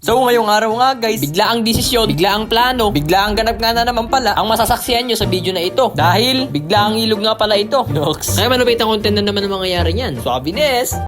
So ngayong araw nga guys, bigla ang desisyon, bigla ang plano, bigla ang ganap nga na naman pala ang masasaksihan nyo sa video na ito. Dahil bigla ang ilog nga pala ito. Nox. Kaya manubait ang content na naman ang mangyayari niyan. Suaviness!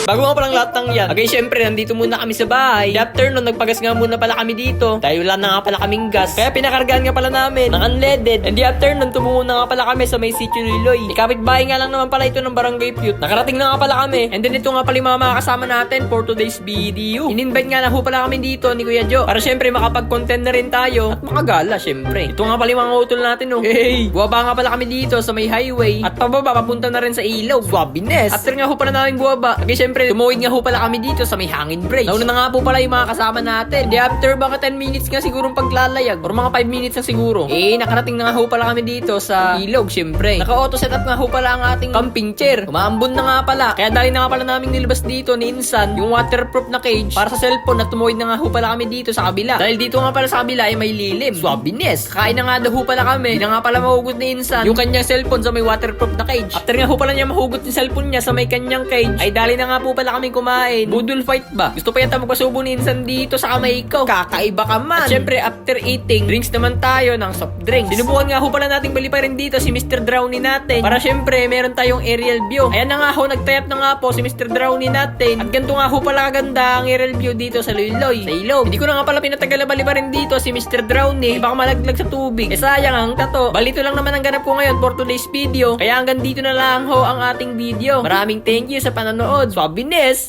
Bago nga palang lahat ng yan. Okay, syempre, nandito muna kami sa bahay. After nun, nagpagas nga muna pala kami dito. Dahil wala na nga pala kaming gas. Kaya pinakargaan nga pala namin ng unleaded. And after nun, tumungo na nga pala kami sa may sitio Liloy. Kapitbahay nga lang naman pala ito ng Barangay Pute. Nakarating na nga pala kami. And then ito nga pala yung mga kasama natin for today's video. In-invite nga na ho pala kami dito ni Kuya Jo. Para syempre makapag-content na rin tayo. At makagala syempre. Ito nga pala yung mga utol natin oh. Hey! Buwaba nga pala kami dito sa may highway. At pababa, papunta na rin sa ilaw. Suaviness! After nga ho pala namin buwaba. Okay, syempre, tumuwid nga ho pala kami dito sa may hangin bridge. Nauna na nga po pala yung mga kasama natin. Di after baka 10 minutes nga sigurong paglalayag or mga 5 minutes na siguro. Nakarating na nga ho pala kami dito sa ilog syempre. Naka-auto setup nga ho pala ang ating camping chair. Umaambon na nga pala. Kaya dali na nga pala namin nilabas dito ni Insan yung waterproof na cage para sa cellphone at tumuwid na nga ho pala kami dito sa kabila. Dahil dito nga pala sa kabila ay may lilim. Suaviness! Kain na nga daw ho pala kami. Hindi na nga pala mahugot ni Insan yung kanyang cellphone sa may waterproof na cage. After nga ho pala niya mahugot yung cellphone niya sa may kanyang cage ay dali na nga po pala kami kumain. Budol fight ba? Gusto pa yata magpasubo ni Insan dito sa kamay ko. Kakaiba ka man. At syempre after eating, drinks naman tayo ng soft drinks. Sinubukan nga ho pala nating baliparin dito si Mr. Drowny natin. Para syempre meron tayong aerial view. Ayan na nga ho, nagtayap na nga po si Mr. Drowny natin. At ganito nga ho pala kaganda ang aerial view dito sa Liloy. Sa ilog. Hindi ko na nga pala pinatagal na baliparin dito si Mr. Drowny. Baka malaglag sa tubig. Sayang ang tato. Balito lang naman ang ganap ko ngayon for today's video. Kaya hanggang dito na lang ho ang ating video. Maraming thank you sa panonood. Suaviness!